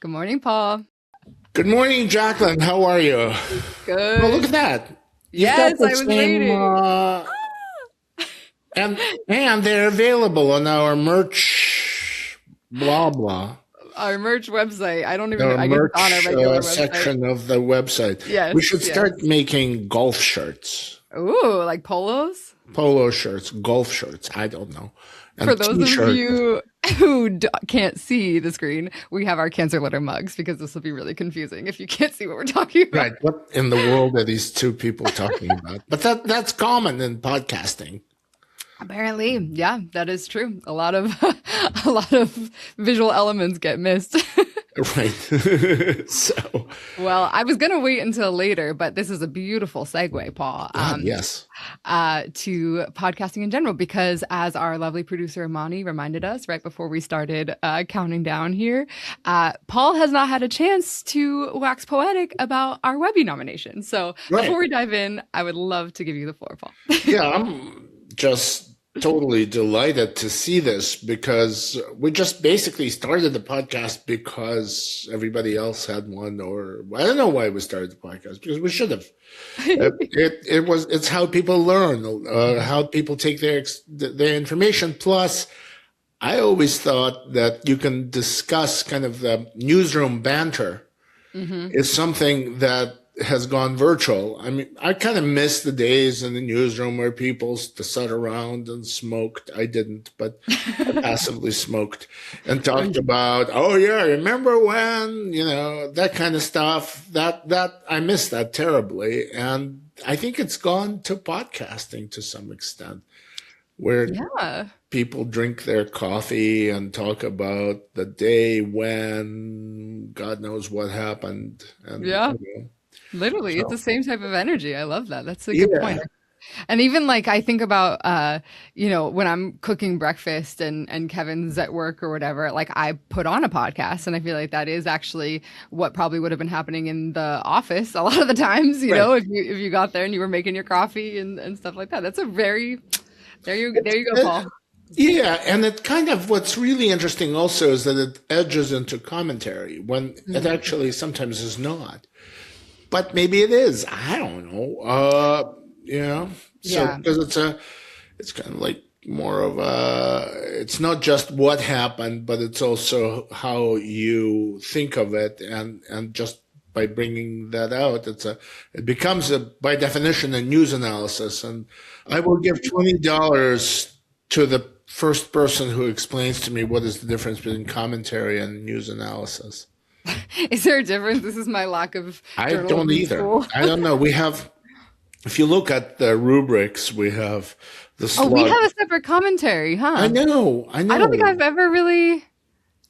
Good morning, Paul. Good morning, Jacquelyn. How are you? Good. Well, look at that. You've got Yes, the I was same, waiting. and they're available on our merch, blah blah, Our merch website. our I guess it's on our merch regular website. section of the website. We Yes, should yes. start making golf shirts, Ooh, like polos? polo shirts, golf shirts. I don't know, For and those of t-shirts. you who can't see the screen, we have our cancer letter mugs because this will be really confusing if you can't see what we're talking about. Right. What in the world are these two people talking about? But that's common in podcasting. Apparently, yeah, that is true. A lot of a lot of visual elements get missed. Right. So, Well, I was gonna wait until later, but this is a beautiful segue, Paul. yes. To podcasting in general, because as our lovely producer Imani reminded us right before we started counting down here, Paul has not had a chance to wax poetic about our Webby nomination. So Right. before we dive in, I would love to give you the floor, Paul. Yeah, I'm just totally delighted to see this because we just basically started the podcast because everybody else had one, or I don't know why we started the podcast because we should have. It's how people learn, how people take their information. Plus, I always thought that you can discuss kind of the newsroom banter is something that has gone virtual. I mean, I kind of miss the days in the newsroom where people sat around and smoked. I didn't, but I passively smoked and talked about, oh yeah, remember when, that kind of stuff. That I miss that terribly. And I think it's gone to podcasting to some extent, where Yeah, people drink their coffee and talk about the day when God knows what happened. And yeah, literally, it's the so, same type of energy. I love that. That's a good point. yeah, And even like I think about when I'm cooking breakfast and Kevin's at work or whatever, like I put on a podcast and I feel like that is actually what probably would have been happening in the office a lot of the times, right. if you got there and you were making your coffee and stuff like that. That's a very there you go, It- Paul. yeah, and it kind of what's really interesting also is that it edges into commentary when it Mhm. actually sometimes is not. But maybe it is. I don't know. So Yeah. because it's kind of like more of it's not just what happened, but it's also how you think of it, and just by bringing that out, it becomes by definition a news analysis. And I will give $20 to the first person who explains to me what is the difference between commentary and news analysis. Is there a difference? This is my lack of I don't journalism either. school. I don't know. If you look at the rubrics, we have the Oh, we slug. have a separate commentary, I huh? know, I I don't think know. I've ever really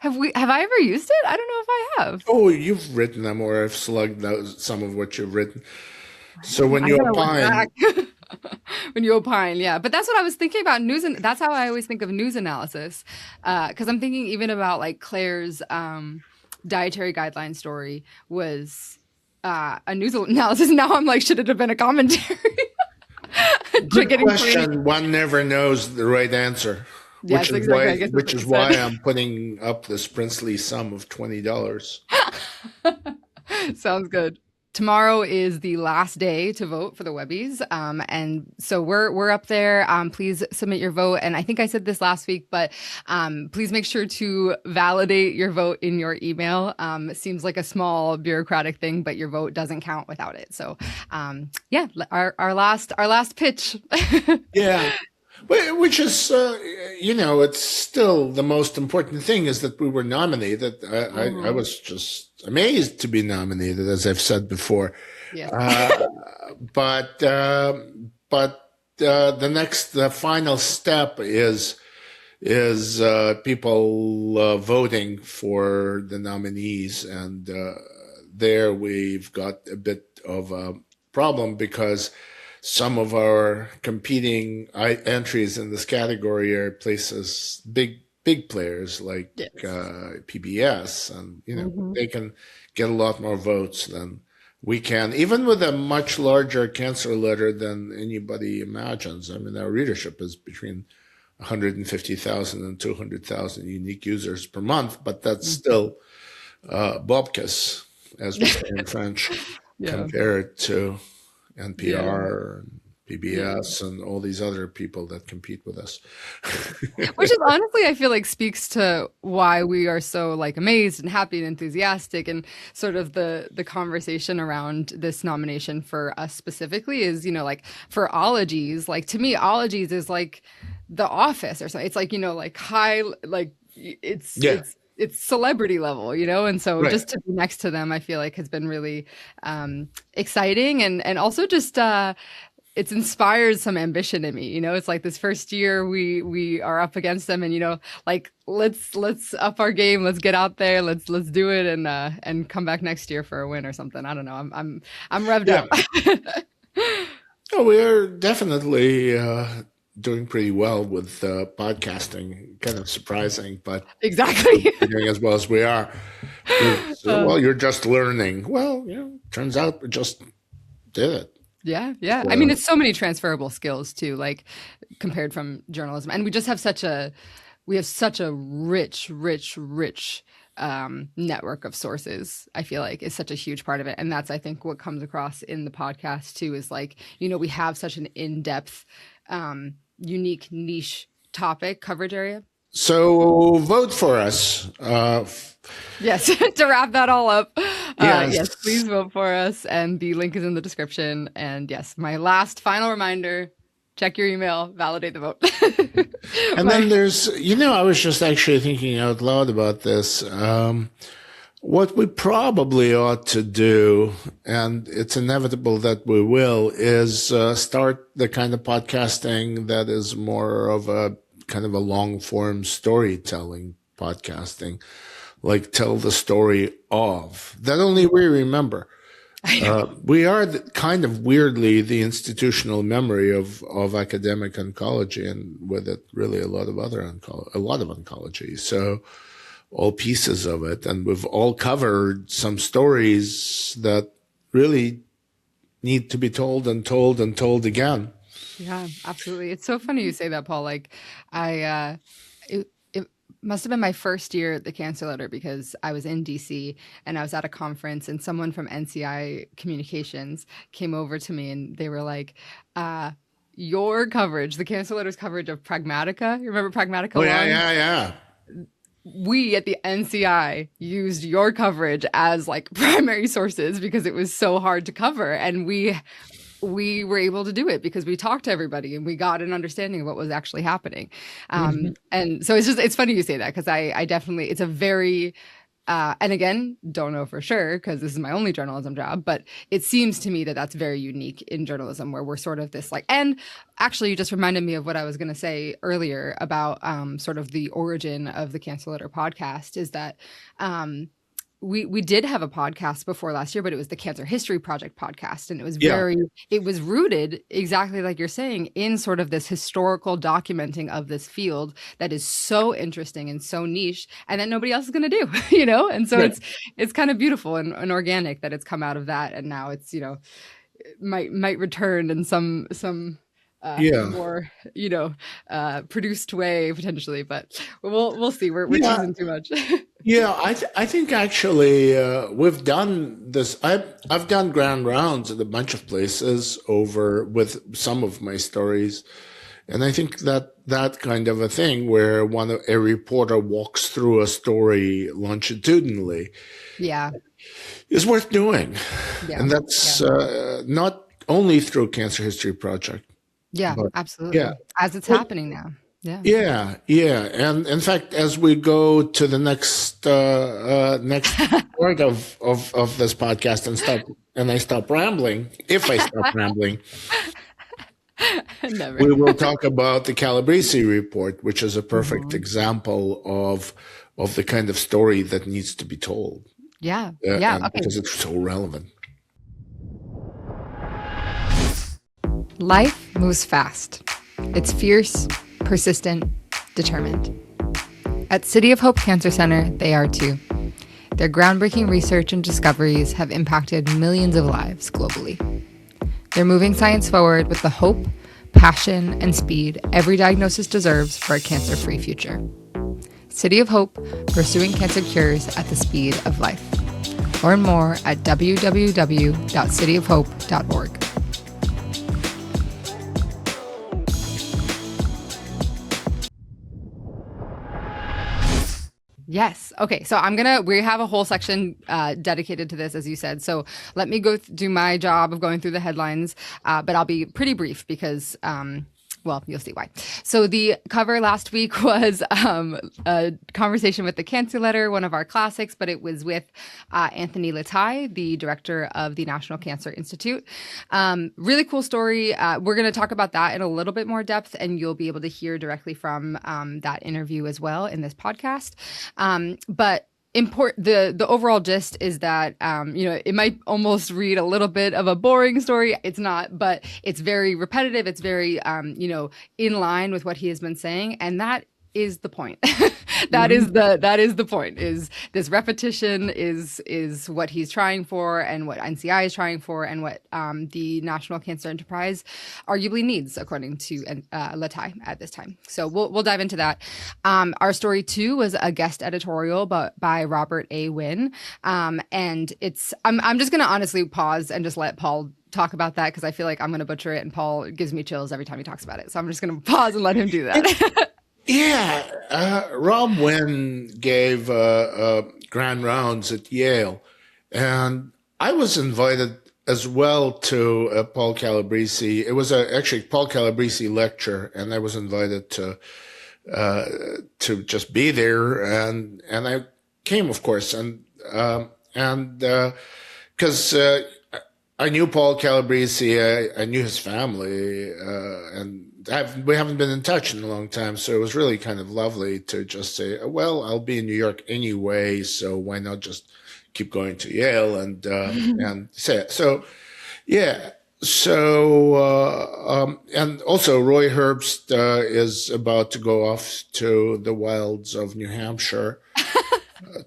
have I ever used it? I don't know if I have. Oh, you've written them, or I've slugged some of what you've written. So when I you gotta look opine, back. When you opine, yeah. But that's what I was thinking about news, and that's how I always think of news analysis. Because I'm thinking even about like Claire's dietary guideline story was a news analysis. Now I'm like, should it have been a commentary? good Getting free. question. One never knows the right answer, Yes, exactly. I guess that's which what is you why said. I'm putting up this princely sum of $20. Sounds good. Tomorrow is the last day to vote for the Webbies, and so we're up there. Please submit your vote, and I think I said this last week, but please make sure to validate your vote in your email. It seems like a small bureaucratic thing, but your vote doesn't count without it. So, yeah, our last pitch. Yeah. Which is, it's still the most important thing is that we were nominated. I Mhm. was just amazed to be nominated, as I've said before. Yes. Uh, but the final step is people voting for the nominees, and there we've got a bit of a problem because some of our competing entries in this category are places big players like Yes. PBS, and Mhm. they can get a lot more votes than we can, even with a much larger cancer letter than anybody imagines. I mean, our readership is between 150,000 and 200,000 unique users per month, but that's Mhm. still bobcas, as we say in French, Yeah. compared to Yeah. NPR and PBS and all these other people that compete with us. Which is honestly, I feel like speaks to why we are so like amazed and happy and enthusiastic, and sort of the conversation around this nomination for us specifically is, like for ologies, like to me, ologies is like The Office or something. It's like, like high, like Yeah, it's celebrity level, and so right. just to be next to them, I feel like has been really exciting, and also just it's inspired some ambition in me. It's like this first year we are up against them, and like let's up our game, let's get out there, let's do it, and come back next year for a win or something. I don't know. I'm revved Yeah. up. Oh, we're definitely doing pretty well with podcasting. Kind of surprising, but Exactly. we're doing as well as we are. Well, you're just learning. Well, turns out we just did it. Yeah. I mean, it's so many transferable skills too, like compared from journalism, and we just have such a rich network of sources. I feel like is such a huge part of it, and that's, I think, what comes across in the podcast too. Is like, we have such an in-depth, unique niche topic coverage area. So vote for us. Yes, to wrap that all up. Yes. Please vote for us. And the link is in the description. And yes, my final reminder, check your email, validate the vote. And then there's, I was just actually thinking out loud about this. What we probably ought to do, and it's inevitable that we will, is start the kind of podcasting that is more of a kind of a long form storytelling podcasting, like tell the story of that only we remember. We are kind of weirdly the institutional memory of academic oncology, and with it really a lot of oncology. So all pieces of it, and we've all covered some stories that really need to be told and told and told again. Yeah, absolutely. It's so funny you say that, Paul. Like it must have been my first year at the Cancer Letter, because I was in DC and I was at a conference, and someone from NCI Communications came over to me and they were like, your coverage, the Cancer Letter's coverage of Pragmatica. You remember Pragmatica? Oh, yeah. We at the NCI used your coverage as like primary sources because it was so hard to cover. And we were able to do it because we talked to everybody and we got an understanding of what was actually happening. And so it's funny you say that, because I definitely, it's a very, and again, don't know for sure because this is my only journalism job, but it seems to me that that's very unique in journalism, where we're sort of this like, and actually you just reminded me of what I was going to say earlier about sort of the origin of the Cancer Letter podcast, is that we did have a podcast before last year, but it was the Cancer History Project podcast. And it was it was rooted exactly like you're saying in sort of this historical documenting of this field that is so interesting and so niche, and that nobody else is going to do, And so it's kind of beautiful and organic that it's come out of that. And now it's, might return in some more, produced way potentially, but we'll see. We're choosing too much. Yeah, I think actually we've done this. I've done grand rounds at a bunch of places with some of my stories, and I think that kind of a thing where a reporter walks through a story longitudinally, is worth doing, and that's not only through Cancer History Project. Yeah, absolutely. Yeah. As it's happening now. Yeah. And in fact, as we go to the next part of this podcast and I stop rambling, if I stop rambling, Never. We will talk about the Calabrese report, which is a perfect example of the kind of story that needs to be told. Yeah. Because it's so relevant. Life moves fast. It's fierce, persistent, determined. At City of Hope Cancer Center, they are too. Their groundbreaking research and discoveries have impacted millions of lives globally. They're moving science forward with the hope, passion, and speed every diagnosis deserves for a cancer-free future. City of Hope, pursuing cancer cures at the speed of life. Learn more at www.cityofhope.org. Yes. Okay. So we have a whole section dedicated to this, as you said. So let me do my job of going through the headlines, but I'll be pretty brief because, well, you'll see why. So the cover last week was a conversation with the Cancer Letter, one of our classics, but it was with Anthony Letai, the director of the National Cancer Institute. Really cool story. We're going to talk about that in a little bit more depth, and you'll be able to hear directly from that interview as well in this podcast. But the overall gist is that it might almost read a little bit of a boring story. It's not, but it's very repetitive. It's very in line with what he has been saying, and that is the point. That is the point. Is this repetition is what he's trying for, and what NCI is trying for, and what the National Cancer Enterprise arguably needs, according to Letai at this time. So we'll dive into that. Our story 2 was a guest editorial by Robert A. Wynn, and I'm just going to honestly pause and just let Paul talk about that, because I feel like I'm going to butcher it, and Paul gives me chills every time he talks about it. So I'm just going to pause and let him do that. Yeah, Rob Wynn gave grand rounds at Yale, and I was invited as well to Paul Calabrese. It was actually Paul Calabrese lecture, and I was invited to just be there, and I came, of course, and because I knew Paul Calabrese, I knew his family, and we haven't been in touch in a long time, so it was really kind of lovely to just say, well, I'll be in New York anyway, so why not just keep going to Yale and say it. So, yeah. So, and also Roy Herbst is about to go off to the wilds of New Hampshire.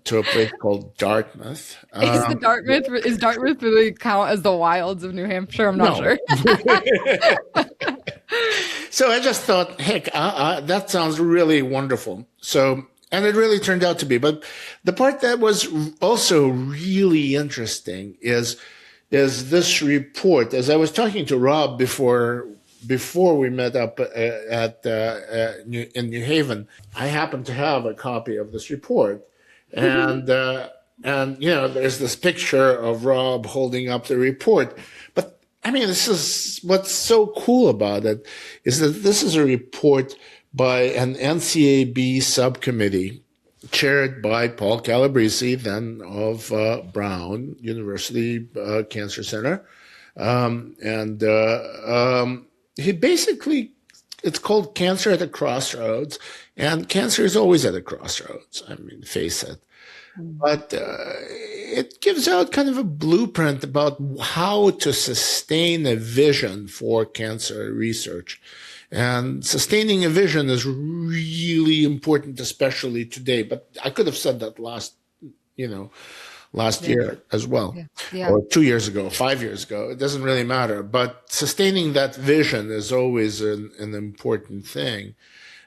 To a place called Dartmouth. Is Dartmouth really count as the wilds of New Hampshire? I'm not sure. So I just thought, heck, that sounds really wonderful. So, and it really turned out to be. But the part that was also really interesting is this report. As I was talking to Rob before we met up in New Haven, I happened to have a copy of this report. And there's this picture of Rob holding up the report. But I mean, this is what's so cool about it, is that this is a report by an NCAB subcommittee chaired by Paul Calabrese, then of Brown University Cancer Center. He basically, it's called Cancer at a Crossroads, and cancer is always at a crossroads. I mean, face it. But it gives out kind of a blueprint about how to sustain a vision for cancer research. And sustaining a vision is really important, especially today. But I could have said that last year as well, or 2 years ago, 5 years ago. It doesn't really matter. But sustaining that vision is always an important thing.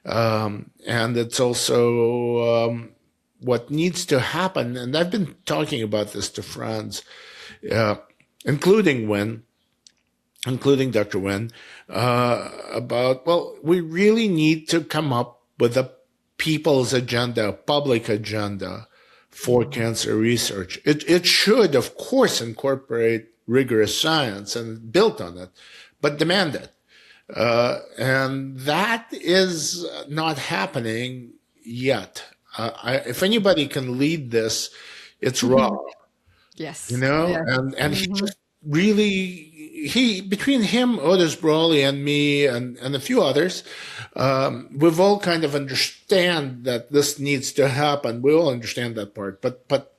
And it's also what needs to happen. And I've been talking about this to friends, including Dr. Wynn, about, well, we really need to come up with a people's agenda, a public agenda for cancer research. It should, of course, incorporate rigorous science and built on it, but demand it. And that is not happening yet. If anybody can lead this, it's Rob. Yes. And he just really, between him, Otis Brawley, and me, and a few others, we've all kind of understand that this needs to happen. We all understand that part, but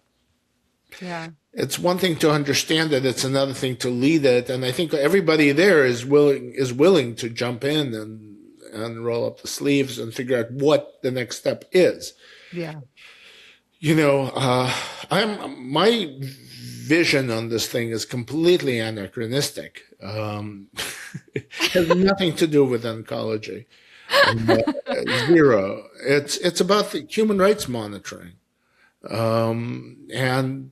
yeah, it's one thing to understand it; it's another thing to lead it. And I think everybody there is willing to jump in and roll up the sleeves and figure out what the next step is. Yeah. My vision on this thing is completely anachronistic. It has nothing to do with oncology. Zero. It's about the human rights monitoring. And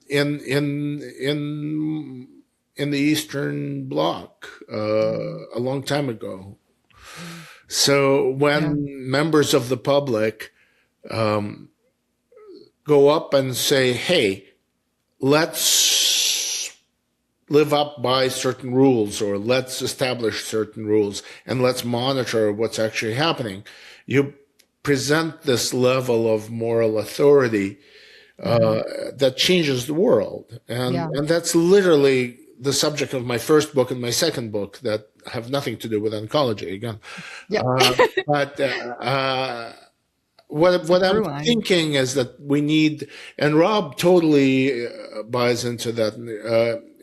in the Eastern Bloc a long time ago. So when members of the public go up and say, "Hey, let's live up by certain rules, or let's establish certain rules, and let's monitor what's actually happening," you present this level of moral authority that changes the world. And that's literally the subject of my first book and my second book that have nothing to do with oncology again. But what I'm thinking is that we need, and Rob totally buys into that,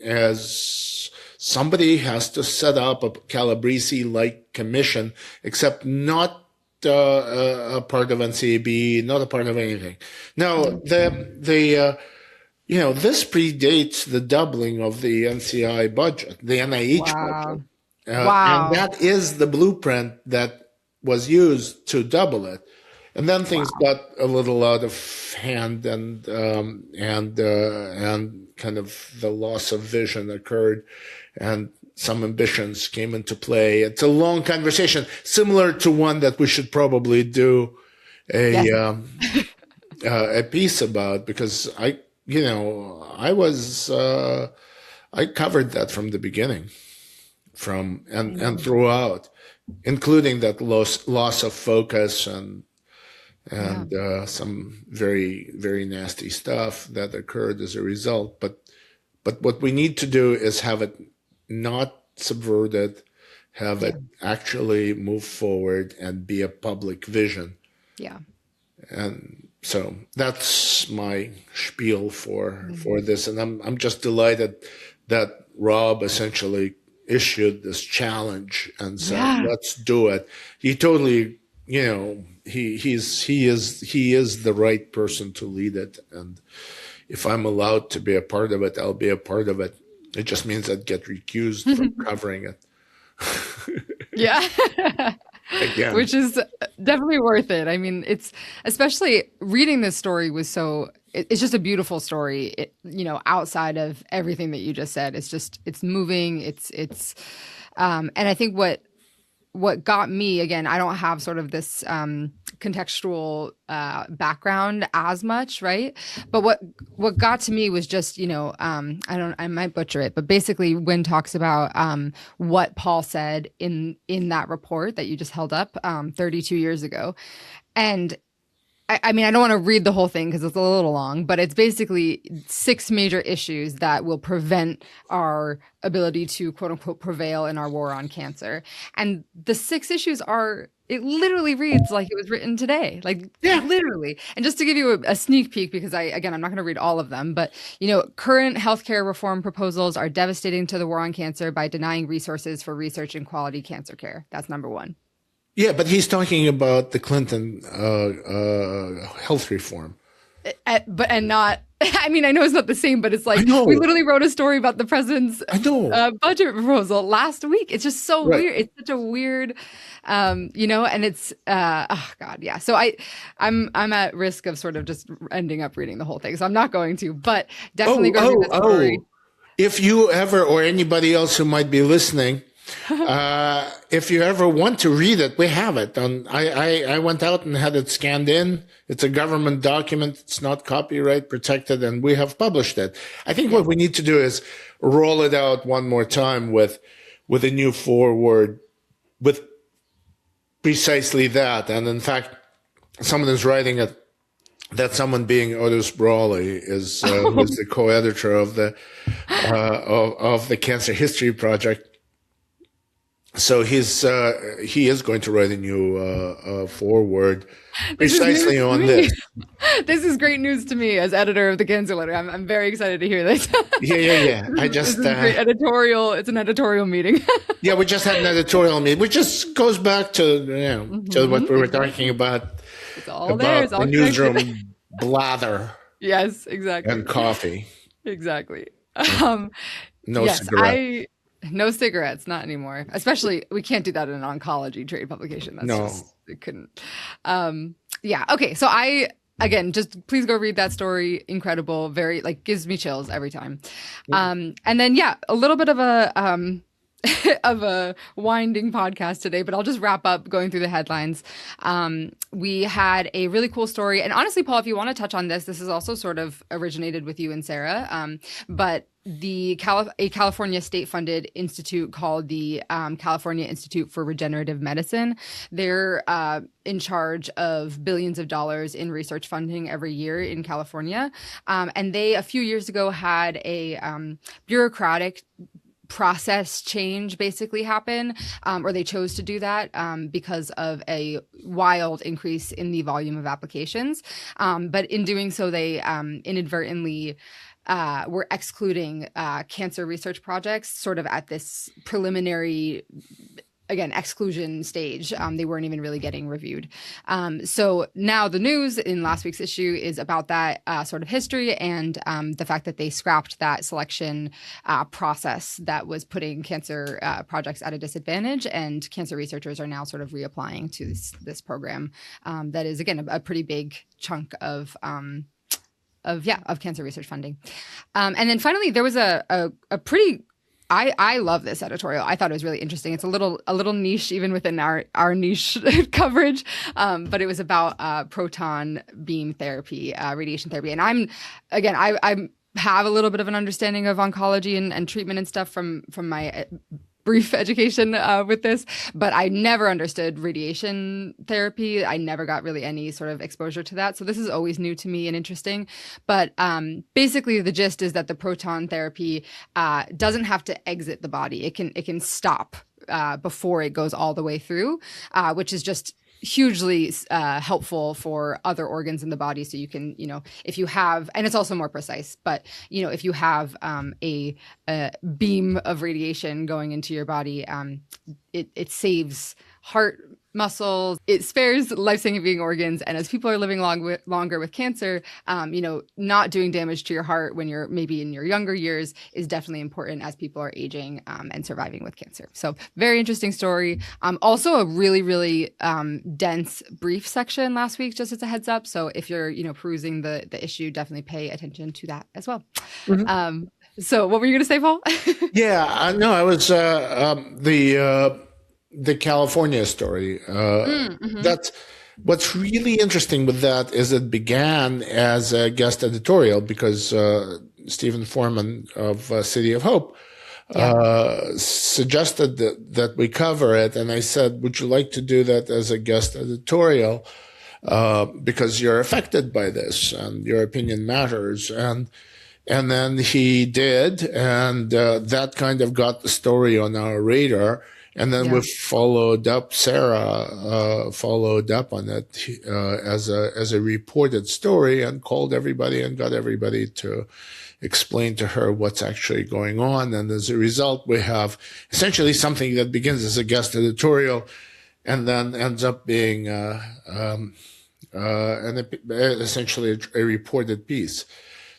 as somebody has to set up a Calabrese-like commission, except not a part of NCAB, not a part of anything. Now, this predates the doubling of the NCI budget, the NIH budget. And that is the blueprint that was used to double it. And then things got a little out of hand, and kind of the loss of vision occurred, and some ambitions came into play. It's a long conversation, similar to one that we should probably do a piece about, because I covered that from the beginning, and throughout, including that loss of focus and some very, very nasty stuff that occurred as a result. But what we need to do is have it not subverted, have it actually move forward and be a public vision. Yeah. And so that's my spiel for this. And I'm just delighted that Rob essentially issued this challenge and said, let's do it. He totally, he is the right person to lead it. And if I'm allowed to be a part of it, I'll be a part of it. It just means I'd get recused from covering it. Again. Which is definitely worth it. I mean, it's, especially reading this story was it's just a beautiful story. Outside of everything that you just said, it's moving. And I think what got me, again, I don't have sort of this contextual background as much, right? But what got to me was just, I might butcher it, but basically Wynne talks about what Paul said in that report that you just held up 32 years ago. And I mean, I don't want to read the whole thing because it's a little long, but it's basically 6 major issues that will prevent our ability to, quote unquote, prevail in our war on cancer. And the 6 issues it literally reads like it was written today, literally. And just to give you a sneak peek, because I'm not going to read all of them, but, current healthcare reform proposals are devastating to the war on cancer by denying resources for research and quality cancer care. That's number 1. Yeah, but he's talking about the Clinton health reform. But not, I mean, I know it's not the same, but it's like, we literally wrote a story about the president's budget proposal last week. It's just so weird. It's such a weird, and it's, oh God, yeah. So I'm at risk of sort of just ending up reading the whole thing. So I'm not going to, but definitely go through the story. If you ever, or anybody else who might be listening, if you ever want to read it, we have it. I went out and had it scanned in. It's a government document. It's not copyright protected, and we have published it. I think what we need to do is roll it out one more time with a new foreword with precisely that. And in fact, someone is writing it. That someone being Otis Brawley is who's the co-editor of the Cancer History Project. So he is going to write a new foreword precisely on this. This is great news to me as editor of the Cancer Letter. I'm very excited to hear this. Yeah. I just this is great editorial. It's an editorial meeting. Yeah, we just had an editorial meeting, which just goes back to to what we were talking about. It's all there. It's all the newsroom blather. Yes, exactly. And coffee. Exactly. No cigarette. No cigarettes, not anymore. Especially, we can't do that in an oncology trade publication. That's No. just, it couldn't. Yeah. Okay. So again, just please go read that story. Incredible. Very, like, gives me chills every time. And then, yeah, a little bit of a, of a winding podcast today, but I'll just wrap up going through the headlines. We had a really cool story. And honestly, Paul, if you want to touch on this is also sort of originated with you and Sarah. But a California state-funded institute called the California Institute for Regenerative Medicine. They're in charge of billions of dollars in research funding every year in California. And they, a few years ago, had a bureaucratic process change basically happen, or they chose to do that because of a wild increase in the volume of applications. But in doing so, they inadvertently were excluding cancer research projects sort of at this preliminary, again, exclusion stage. They weren't even really getting reviewed. So now the news in last week's issue is about that sort of history and the fact that they scrapped that selection process that was putting cancer projects at a disadvantage, and cancer researchers are now sort of reapplying to this program that is, again, a pretty big chunk of cancer research funding. And then finally, there was a pretty, I love this editorial. I thought it was really interesting. It's a little niche even within our niche coverage, but it was about proton beam therapy, radiation therapy. And I have a little bit of an understanding of oncology and treatment and stuff from my brief education with this, but I never understood radiation therapy. I never got really any sort of exposure to that. So this is always new to me and interesting. But basically the gist is that the proton therapy doesn't have to exit the body. It can stop before it goes all the way through, which is just hugely helpful for other organs in the body. So you can, if you have, and it's also more precise, but, if you have a beam of radiation going into your body, it saves heart muscles, it spares life-saving organs. And as people are living longer with cancer, not doing damage to your heart when you're maybe in your younger years is definitely important as people are aging and surviving with cancer. So very interesting story. Also a really, really dense brief section last week, just as a heads up. So if you're, perusing the issue, definitely pay attention to that as well. Mm-hmm. So what were you going to say, Paul? Yeah, no, I was the California story. Mm-hmm. That's what's really interesting with that is it began as a guest editorial because Stephen Foreman of City of Hope suggested that we cover it, and I said, "Would you like to do that as a guest editorial? Because you're affected by this, and your opinion matters." And then he did, and that kind of got the story on our radar. And then we followed up. Sarah followed up on it as a reported story and called everybody and got everybody to explain to her what's actually going on. And as a result, we have essentially something that begins as a guest editorial and then ends up being essentially a reported piece.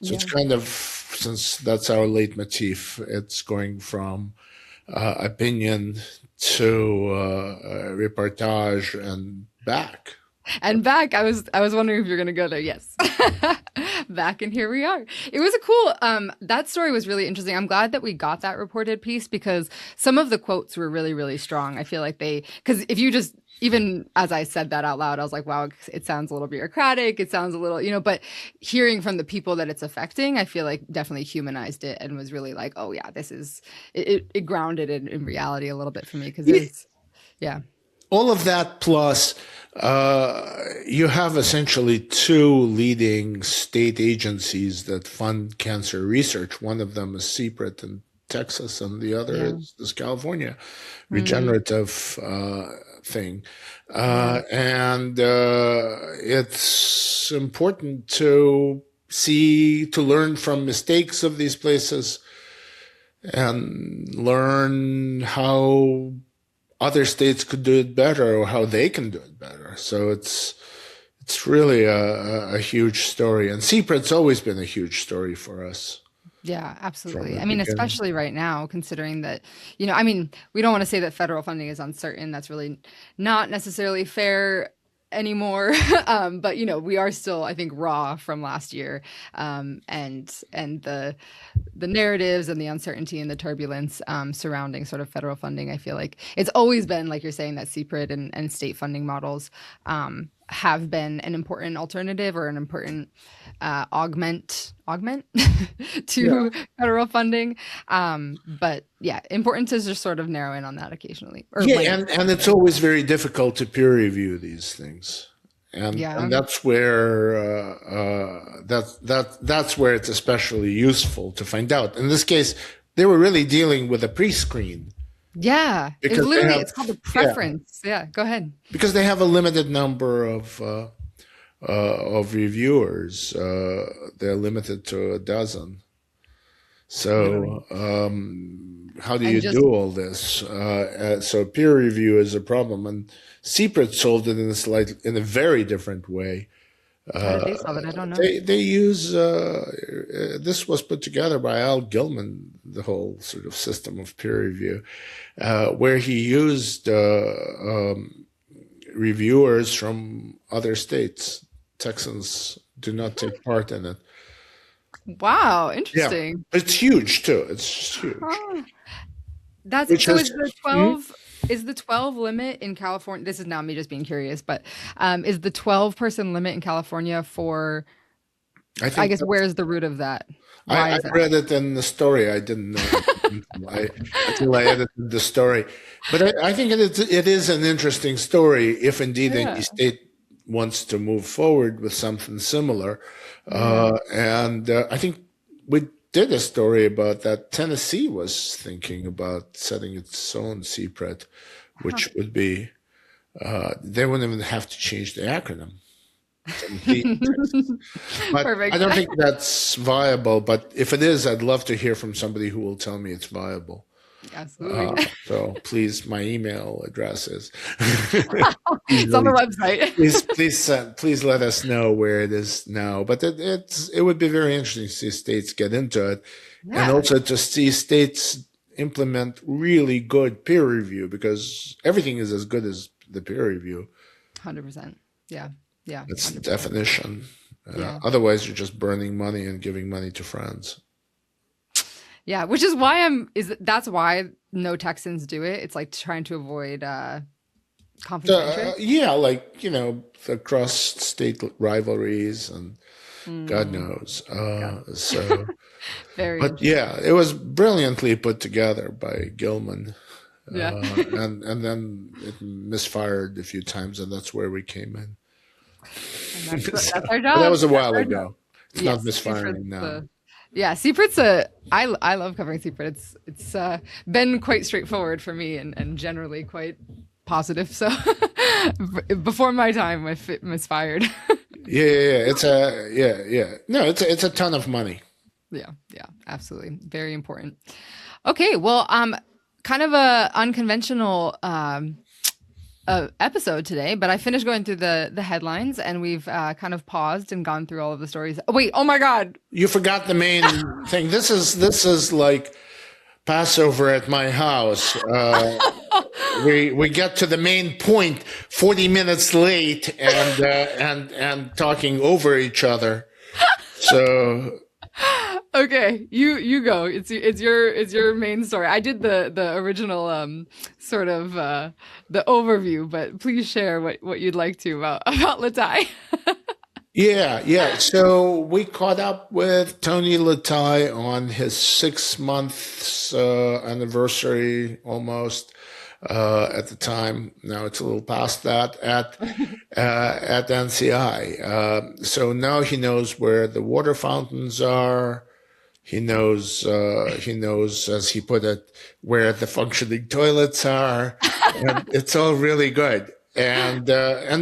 So it's kind of, since that's our leitmotif, it's going from opinion to reportage and back. And back, I was wondering if you're going to go there. Yes. Back, and here we are. It was a cool, that story was really interesting. I'm glad that we got that reported piece because some of the quotes were really, really strong. I feel like because if you just, even as I said that out loud, I was like, wow, it sounds a little bureaucratic. It sounds a little, but hearing from the people that it's affecting, I feel like definitely humanized it and was really like, oh yeah, this is, it grounded it in reality a little bit for me because it's, all of that plus you have essentially two leading state agencies that fund cancer research. One of them is CPRIT in Texas, and the other is California regenerative thing. And it's important to learn from mistakes of these places and learn how other states could do it better or how they can do it better. So it's really a huge story. And CPRIT's always been a huge story for us. Yeah, from absolutely. the I mean, beginning. especially right now, considering that, I mean, we don't want to say that federal funding is uncertain. That's really not necessarily fair anymore. But we are still, I think, raw from last year, and the narratives and the uncertainty and the turbulence surrounding sort of federal funding. I feel like it's always been, like you're saying, that CPRIT and state funding models have been an important alternative or an important augment Yeah. to federal funding. But yeah, important to just sort of narrow in on that occasionally or Yeah, when it's and it's necessary. always very difficult to peer review these things, and Yeah. that's where that's where it's especially useful to find out. In this case, they were really dealing with a pre-screen Yeah. It's because they literally, have it's called the yeah preference. Yeah. Go ahead. because they have a limited number of reviewers. They're limited to a dozen. Literally. So how do you And just, do all this? So peer review is a problem, and CPRIT solved it in a very different way. how did they solve it? I don't know. They use this was put together by Al Gilman, the whole sort of system of peer review, where he used reviewers from other states. Texans do not take part in it. Wow. Yeah, Interesting. it's huge too. It's just huge. Huh. That's Which so is, is the 12 limit in California? This is now me just being curious, but is the 12 person limit in California for, I I think guess, that's, where's the root of that? Why I is that? read it in the story. I didn't know it until I edited the story. But I think it is an interesting story if indeed any Yeah. state wants to move forward with something similar. Yeah. And I think we did a story about that. Tennessee was thinking about setting its own CPRET, Huh. which would be, they wouldn't even have to change the acronym. Tennessee, Texas. But I Perfect. don't think that's viable. But if it is, I'd love to hear from somebody who will tell me it's viable. Absolutely. So please, my email address is It's on the easily. website. Please let us know where it is now. But it would be very interesting to see states get into it, and Yeah. also to see states implement really good peer review, because everything is as good as the peer review. 100%. Yeah. Yeah. That's the 100%. definition. Yeah. Otherwise, you're just burning money and giving money to friends. Yeah. Which is why that's why no Texans do it. It's like trying to avoid conflict of interest. Yeah, like, across state rivalries and God Mm, knows. yeah. Very But interesting. yeah, it was brilliantly put together by Gilman. Yeah. And then it misfired a few times, and that's where we came in. And that's So, our but that job. was a That's while our job. ago. It's not Yes. misfiring now. Yeah, Secret's I love covering Secret. It's been quite straightforward for me and generally quite positive. So before my time, I misfired. Yeah. Yeah. No, it's a ton of money. Yeah, yeah, absolutely. Very important. Okay, well, kind of a unconventional episode today, but I finished going through the headlines and we've kind of paused and gone through all of the stories. Oh, wait, oh my God. You forgot the main thing. This is like Passover at my house. We get to the main point 40 minutes late and talking over each other. So Okay, you go. It's your main story. I did the original sort of the overview, but please share what you'd like to about Letai. yeah. So we caught up with Tony Letai on his 6 months anniversary almost. At the time, now it's a little past that at NCI. So now he knows where the water fountains are. He knows, as he put it, where the functioning toilets are, and it's all really good. And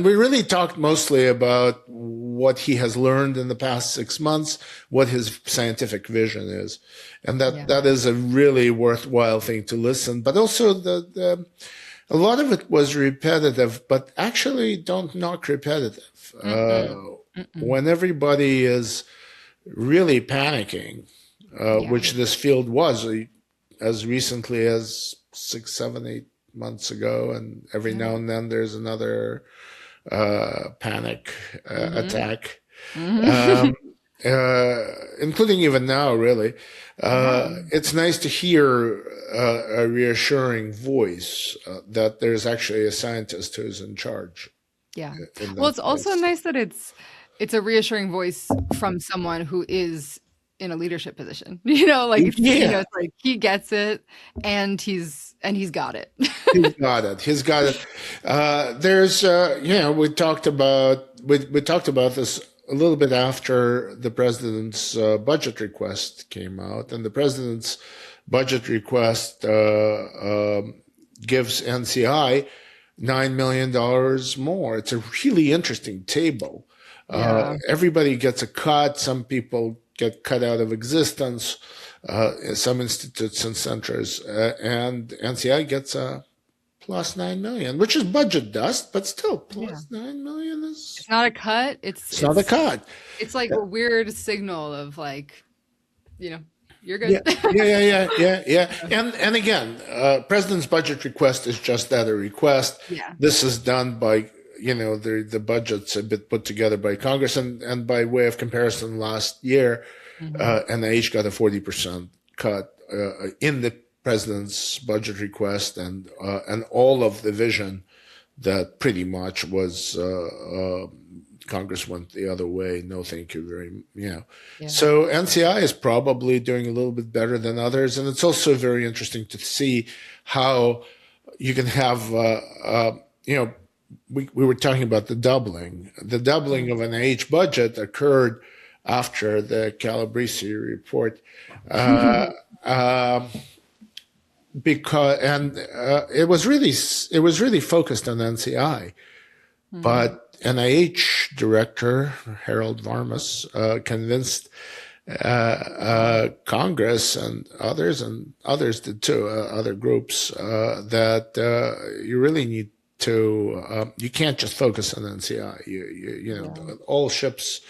we really talked mostly about what he has learned in the past 6 months, what his scientific vision is, and Yeah. that is a really worthwhile thing to listen. But also a lot of it was repetitive, but actually don't knock repetitive. Mm-mm. Mm-mm. When everybody is really panicking, which this field was as recently as 6, 7, 8 months ago. And every now and then there's another panic attack, including even now, really. It's nice to hear a reassuring voice that there's actually a scientist who's in charge. Yeah. Well, it's also nice that it's a reassuring voice from someone who is in a leadership position. Like it's, it's like he gets it and he's got it. He's got it. He's got it. There's we talked about this a little bit after the president's budget request came out, and the president's budget request gives NCI $9 million more. It's a really interesting table. Everybody gets a cut. Some people get cut out of existence. Some institutes and centers, and NCI gets a plus 9 million, which is budget dust, but still plus 9 million is. It's not a cut. It's not a cut. It's like a weird signal of like, you're good. Yeah. And again, president's budget request is just that, a request. Yeah. This is done by, the budget's a bit put together by Congress, and by way of comparison, last year, NIH got a 40% cut in the president's budget request, and all of the vision that pretty much was Congress went the other way. No, thank you very So NCI is probably doing a little bit better than others, and it's also very interesting to see how you can have we were talking about the doubling. The doubling of an NIH budget occurred after the Calabrese report. Because it was really focused on NCI, but NIH director Harold Varmus convinced Congress and others did too, other groups, that you really need to you can't just focus on NCI. All ships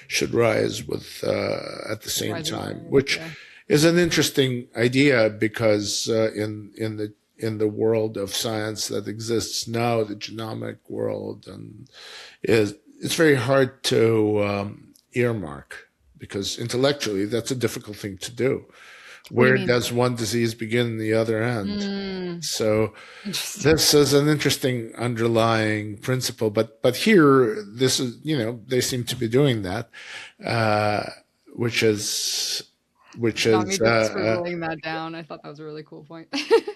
should rise with at the same time, which is an interesting idea, because in the world of science that exists now, the genomic world, and it's very hard to earmark, because intellectually that's a difficult thing to do. Where does one disease begin and the other end? So this is an interesting underlying principle, but here this is, they seem to be doing that, which is laying that down. I thought that was a really cool point.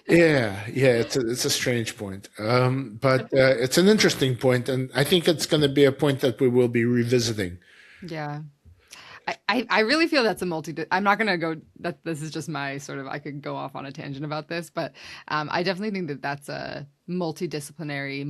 It's a strange point, but it's an interesting point, and I think it's going to be a point that we will be revisiting. Yeah. I really feel that's I'm not going to go, that this is just my sort of, I could go off on a tangent about this, but I definitely think that's a multidisciplinary,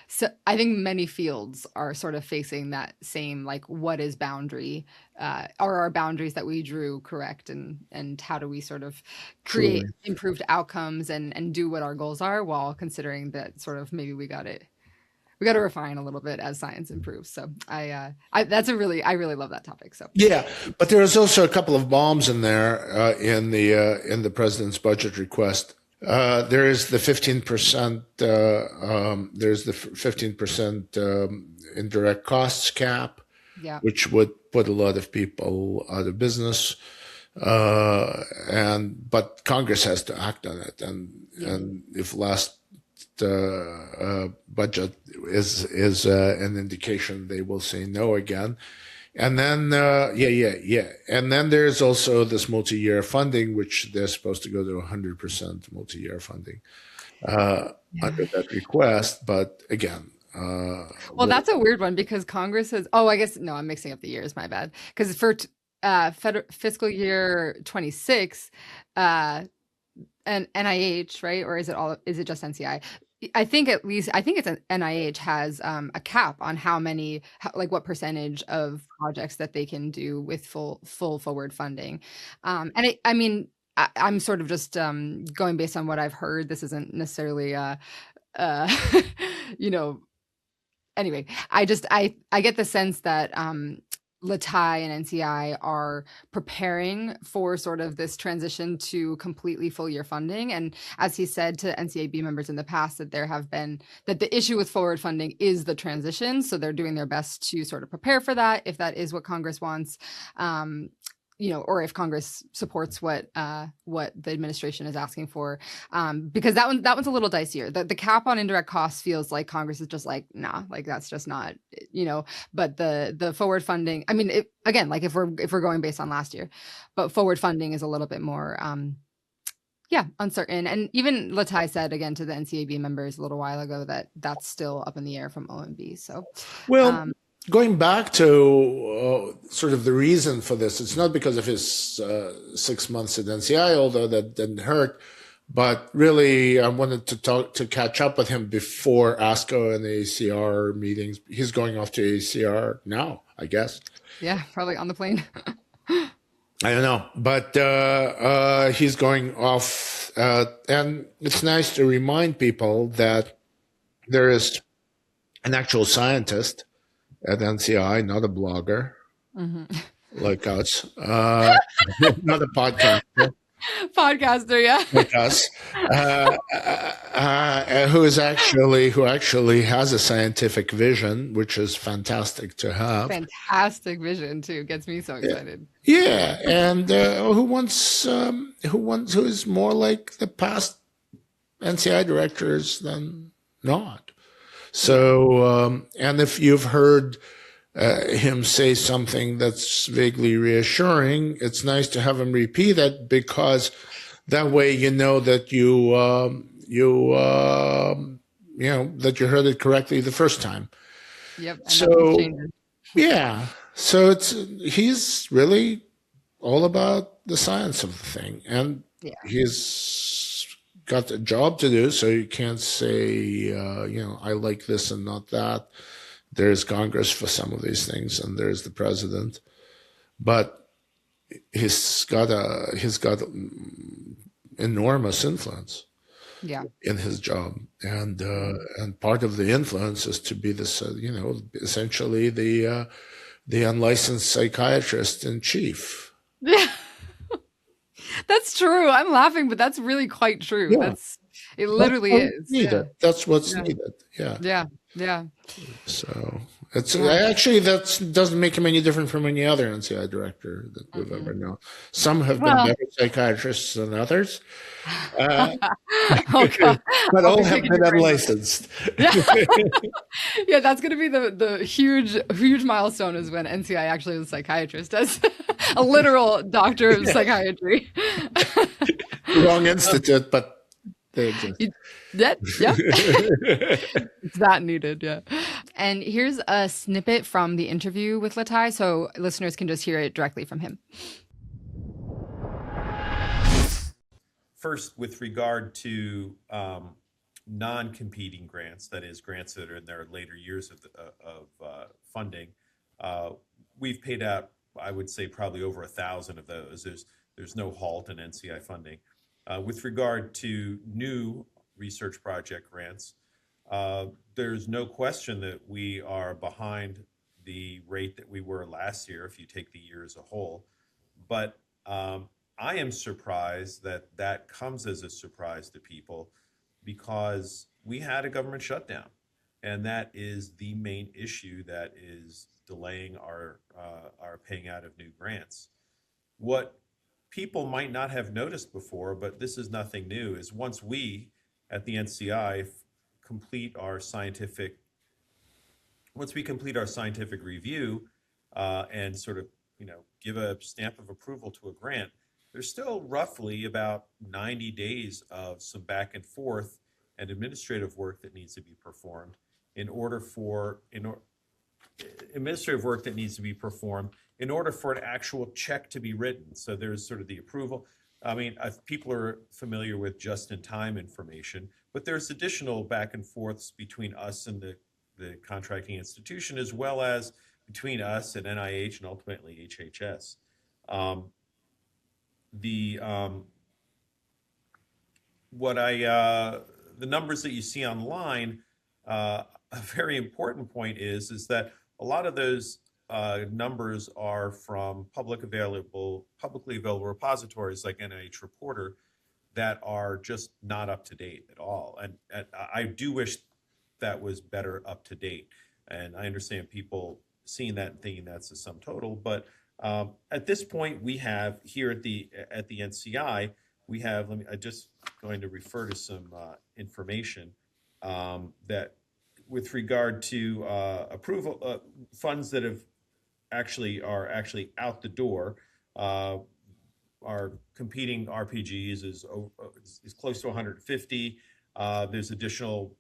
so I think many fields are sort of facing that same, like, what is boundary, are our boundaries that we drew correct, and how do we sort of create improved outcomes and do what our goals are, while considering that sort of maybe we got to refine a little bit as science improves. So I really love that topic. So but there is also a couple of bombs in there in the president's budget request. There is the 15%. There's the 15% indirect costs cap, which would put a lot of people out of business. But Congress has to act on it, and if last budget is an indication, they will say no again. And then and then there's also this multi-year funding, which they're supposed to go to 100% multi-year funding under that request. But again, that's a weird one, because Congress has, I'm mixing up the years, my bad, because for fiscal year 26 and NIH, right? Or is it just NCI? I think it's NIH has a cap on what percentage of projects that they can do with full forward funding. I'm sort of just going based on what I've heard. This isn't necessarily anyway, I get the sense that Letai and NCI are preparing for sort of this transition to completely full year funding. And as he said to NCAB members in the past, that that the issue with forward funding is the transition. So they're doing their best to sort of prepare for that, if that is what Congress wants. Or if Congress supports what the administration is asking for, because that one's a little dicier. The cap on indirect costs feels like Congress is just like, nah, like that's just not, But the forward funding, I mean, again, like if we're going based on last year, but forward funding is a little bit more, uncertain. And even Letai said again to the NCAB members a little while ago that that's still up in the air from OMB. So, well. Going back to sort of the reason for this, it's not because of his 6 months at NCI, although that didn't hurt, but really I wanted to catch up with him before ASCO and the ACR meetings. He's going off to ACR now, I guess. Yeah, probably on the plane. I don't know, but he's going off, and it's nice to remind people that there is an actual scientist at NCI, not a blogger like us, not a podcaster. Podcaster, yeah, like us, who actually has a scientific vision, which is fantastic to have. Fantastic vision too, gets me so excited. Yeah, and who is more like the past NCI directors than not. So, and if you've heard him say something that's vaguely reassuring, it's nice to have him repeat it, because that way you know that that you heard it correctly the first time. Yep. And so so he's really all about the science of the thing, and he's got a job to do, so you can't say, I like this and not that. There's Congress for some of these things, and there's the president. But he's got enormous influence in his job. And part of the influence is to be this, essentially the unlicensed psychiatrist in chief. Yeah. That's true. I'm laughing, but that's really quite true. Yeah. It literally is. Needed. That's what's needed. Yeah. So it's actually that doesn't make him any different from any other NCI director that we've ever known. Some have been better psychiatrists than others, but all have been unlicensed. Yeah, that's going to be the huge milestone, is when NCI actually is a psychiatrist, as a literal doctor of psychiatry. Wrong institute, but they exist. Yeah. It's that needed, yeah. And here's a snippet from the interview with Letai, so listeners can just hear it directly from him. First, with regard to non-competing grants, that is, grants that are in their later years of funding, we've paid out, I would say, probably over 1,000 of those. There's no halt in NCI funding. With regard to new research project grants, there's no question that we are behind the rate that we were last year, if you take the year as a whole. But I am surprised that comes as a surprise to people, because we had a government shutdown, and that is the main issue that is delaying our paying out of new grants. What people might not have noticed before, but this is nothing new, is once we at the NCI complete our scientific review and sort of give a stamp of approval to a grant, there's still roughly about 90 days of some back and forth and administrative work that needs to be performed in order for an actual check to be written. So there's sort of the approval. I mean, people are familiar with just-in-time information, but there's additional back and forths between us and the contracting institution, as well as between us and NIH and ultimately HHS. The numbers that you see online, a very important point is that a lot of those numbers are from publicly available repositories like NIH Reporter that are just not up to date at all. And I do wish that was better up to date. And I understand people seeing that and thinking that's the sum total. But at this point, we have here at the NCI, we have, I'm just going to refer to some information that with regard to approval funds that are actually out the door. Our competing RPGs is close to 150. There's additional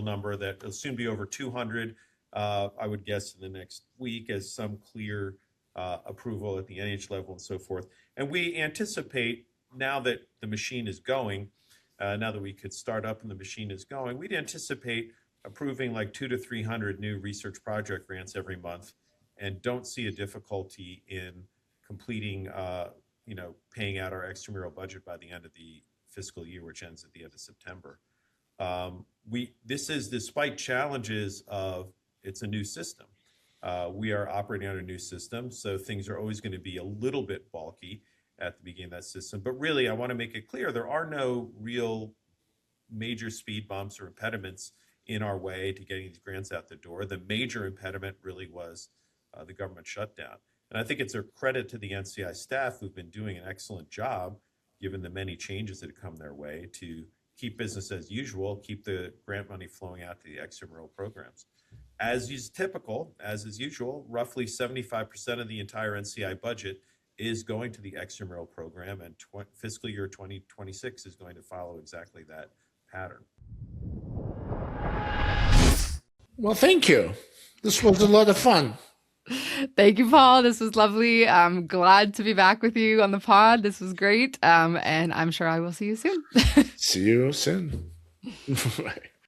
number that will soon be over 200. I would guess in the next week as some clear approval at the NIH level and so forth. And we anticipate now that the machine is going, now that we could start up and the machine is going, we'd anticipate approving like 200 to 300 new research project grants every month, and don't see a difficulty in completing, paying out our extramural budget by the end of the fiscal year, which ends at the end of September. This is despite challenges of it's a new system. We are operating on a new system, so things are always going to be a little bit bulky at the beginning of that system. But really, I want to make it clear there are no real major speed bumps or impediments in our way to getting these grants out the door. The major impediment really was the government shutdown. And I think it's a credit to the NCI staff who've been doing an excellent job, given the many changes that have come their way, to keep business as usual, keep the grant money flowing out to the extramural programs. As is typical, as is usual, roughly 75% of the entire NCI budget is going to the extramural program, and fiscal year 2026 is going to follow exactly that pattern. Well, thank you. This was a lot of fun. Thank you, Paul. This was lovely. I'm glad to be back with you on the pod. This was great. And I'm sure I will see you soon. See you soon. Bye.